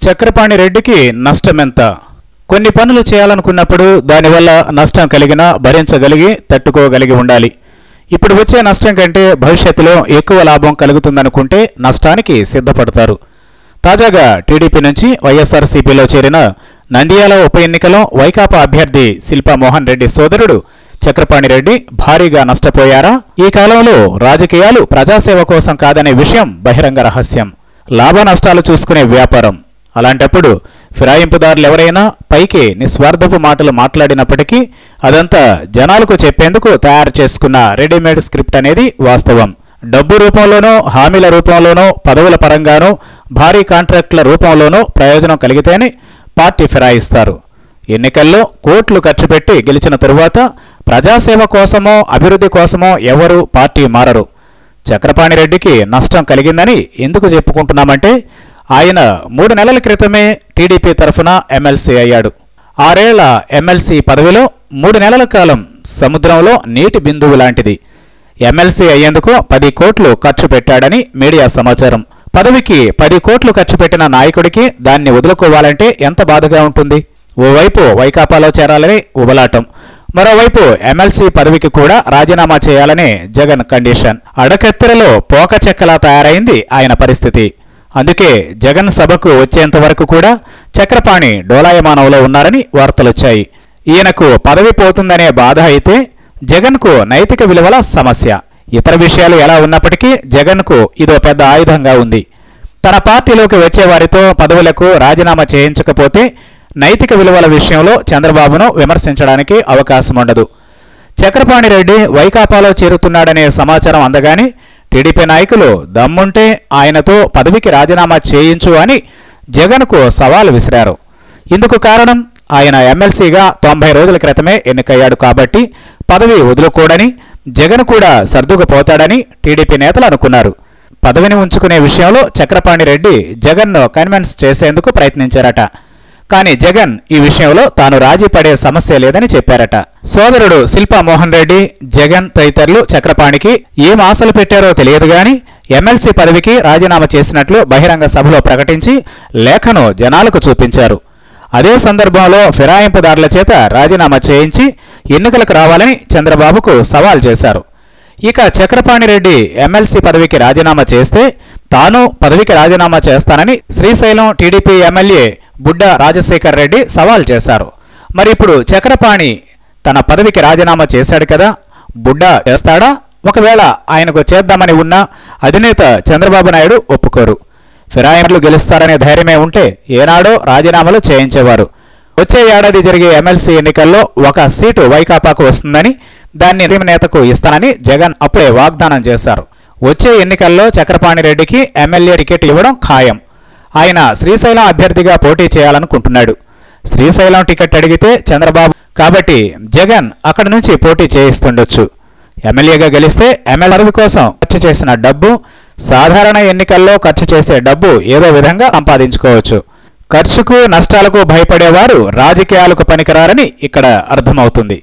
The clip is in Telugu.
చక్రపాణి రెడ్డికి నష్టమెంత? కొన్ని పనులు చేయాలనుకున్నప్పుడు దానివల్ల నష్టం కలిగినా భరించగలిగి తట్టుకోగలిగి ఉండాలి. ఇప్పుడు వచ్చే నష్టం కంటే భవిష్యత్తులో ఎక్కువ లాభం కలుగుతుందనుకుంటే నష్టానికి సిద్ధపడతారు. తాజాగా టీడీపీ నుంచి వైఎస్ఆర్సీపీలో చేరిన నంద్యాల ఉప ఎన్నికలో వైకాపా అభ్యర్థి శిల్పా మోహన్ రెడ్డి సోదరుడు చక్రపాణి రెడ్డి భారీగా నష్టపోయారా? ఈ కాలంలో రాజకీయాలు ప్రజాసేవ కోసం కాదనే విషయం బహిరంగ రహస్యం. లాభ నష్టాలు చూసుకునే వ్యాపారం. అలాంటప్పుడు ఫిరాయింపుదారులు ఎవరైనా పైకి నిస్వార్థపు మాటలు మాట్లాడినప్పటికీ అదంతా జనాలకు చెప్పేందుకు తయారు చేసుకున్న రెడీమేడ్ స్క్రిప్ట్ అనేది వాస్తవం. డబ్బు రూపంలోనో, హామీల రూపంలోనో, పదవుల పరంగానో, భారీ కాంట్రాక్టుల రూపంలోనో ప్రయోజనం కలిగితేనే పార్టీ ఫిరాయిస్తారు. ఎన్నికల్లో కోట్లు ఖర్చు పెట్టి గెలిచిన తరువాత ప్రజాసేవ కోసమో అభివృద్ధి కోసమో ఎవరూ పార్టీ మారరు. చక్రపాణి రెడ్డికి నష్టం కలిగిందని ఎందుకు చెప్పుకుంటున్నామంటే ఆయన 3 నెలల క్రితమే టీడీపీ తరఫున ఎమ్మెల్సీ అయ్యాడు. 6 ఏళ్ల ఎమ్మెల్సీ పదవిలో 3 నెలల కాలం సముద్రంలో నీటి బిందువు లాంటిది. ఎమ్మెల్సీ అయ్యేందుకు 10 కోట్లు ఖర్చు పెట్టాడని మీడియా సమాచారం. పదవికి 10 కోట్లు ఖర్చు పెట్టిన నాయకుడికి దాన్ని వదులుకోవాలంటే ఎంత బాధగా ఉంటుంది? ఓవైపు వైకాపాలో చేరాలని ఉబలాటం, మరోవైపు ఎమ్మెల్సీ పదవికి కూడా రాజీనామా చేయాలనే జగన్ కండిషన్. అడకత్తెరలో పోక చెక్కలా తయారైంది ఆయన పరిస్థితి. అందుకే జగన్ సభకు వచ్చేంత వరకు కూడా చక్రపాణి డోలాయమానంలో ఉన్నారని వార్తలొచ్చాయి. ఈయనకు పదవి పోతుందనే బాధ అయితే జగన్కు నైతిక విలువల సమస్య. ఇతర విషయాలు ఎలా ఉన్నప్పటికీ జగన్కు ఇదో పెద్ద ఆయుధంగా ఉంది. తన పార్టీలోకి వచ్చేవారితో పదవులకు రాజీనామా చేయించకపోతే నైతిక విలువల విషయంలో చంద్రబాబును విమర్శించడానికి అవకాశం ఉండదు. చక్రపాణి రెడ్డి వైకాపాలో చేరుతున్నాడనే సమాచారం అందగానే టీడీపీ నాయకులు దమ్ముంటే ఆయనతో పదవికి రాజీనామా చేయించు అని జగన్కు సవాల్ విసిరారు. ఇందుకు కారణం ఆయన ఎమ్మెల్సీగా 90 రోజుల క్రితమే ఎన్నికయ్యాడు కాబట్టి పదవి వదులుకోడని, జగన్ కూడా సర్దుకుపోతాడని టీడీపీ నేతలు అనుకున్నారు. పదవిని ఉంచుకునే విషయంలో చక్రపాణి రెడ్డి జగన్ను కన్విన్స్ చేసేందుకు ప్రయత్నించారట. కానీ జగన్ ఈ విషయంలో తాను రాజీ పడే సమస్య లేదని చెప్పారట. సోదరుడు శిల్పా మోహన్ రెడ్డి, జగన్ తదితరులు చక్రపాణికి ఏం ఆశలు పెట్టారో తెలియదు గాని ఎమ్మెల్సీ పదవికి రాజీనామా చేసినట్లు బహిరంగ సభలో ప్రకటించి లేఖను జనాలకు చూపించారు. అదే సందర్భంలో ఫిరాయింపుదారుల చేత రాజీనామా చేయించి ఎన్నికలకు రావాలని చంద్రబాబుకు సవాల్ చేశారు. ఇక చక్రపాణి రెడ్డి ఎమ్మెల్సీ పదవికి రాజీనామా చేస్తే తాను పదవికి రాజీనామా చేస్తానని శ్రీశైలం టీడీపీ ఎమ్మెల్యే బుడ్డా రాజశేఖర్ రెడ్డి సవాల్ చేశారు. మరి ఇప్పుడు చక్రపాణి తన పదవికి రాజీనామా చేశాడు కదా, బుడ్డా చేస్తాడా? ఒకవేళ ఆయనకు చేద్దామని ఉన్నా అధినేత చంద్రబాబు నాయుడు ఒప్పుకోరు. ఫిరాయింపులు గెలుస్తారనే ధైర్యమే ఉంటే ఏనాడో రాజీనామాలు చేయించేవారు. వచ్చే ఏడాది జరిగే ఎమ్మెల్సీ ఎన్నికల్లో 1 సీటు వైకాపాకు వస్తుందని, దాన్ని నేతకు ఇస్తానని జగన్ అప్పుడే వాగ్దానం చేశారు. వచ్చే ఎన్నికల్లో చక్రపాణి రెడ్డికి ఎమ్మెల్యే టికెట్ ఇవ్వడం ఖాయం. ఆయన శ్రీశైలం అభ్యర్థిగా పోటీ చేయాలనుకుంటున్నాడు. శ్రీశైలం టికెట్ అడిగితే చంద్రబాబు కాబట్టి జగన్ అక్కడి నుంచి పోటీ చేయిస్తుండొచ్చు. ఎమ్మెల్యేగా గెలిస్తే ఎమ్మెల్యే పదవి కోసం ఖర్చు చేసిన డబ్బు సాధారణ ఎన్నికల్లో ఖర్చు చేసే డబ్బు ఏదో విధంగా సంపాదించుకోవచ్చు. ఖర్చుకు నష్టాలకు భయపడేవారు రాజకీయాలకు పనికిరారని ఇక్కడ అర్థమవుతుంది.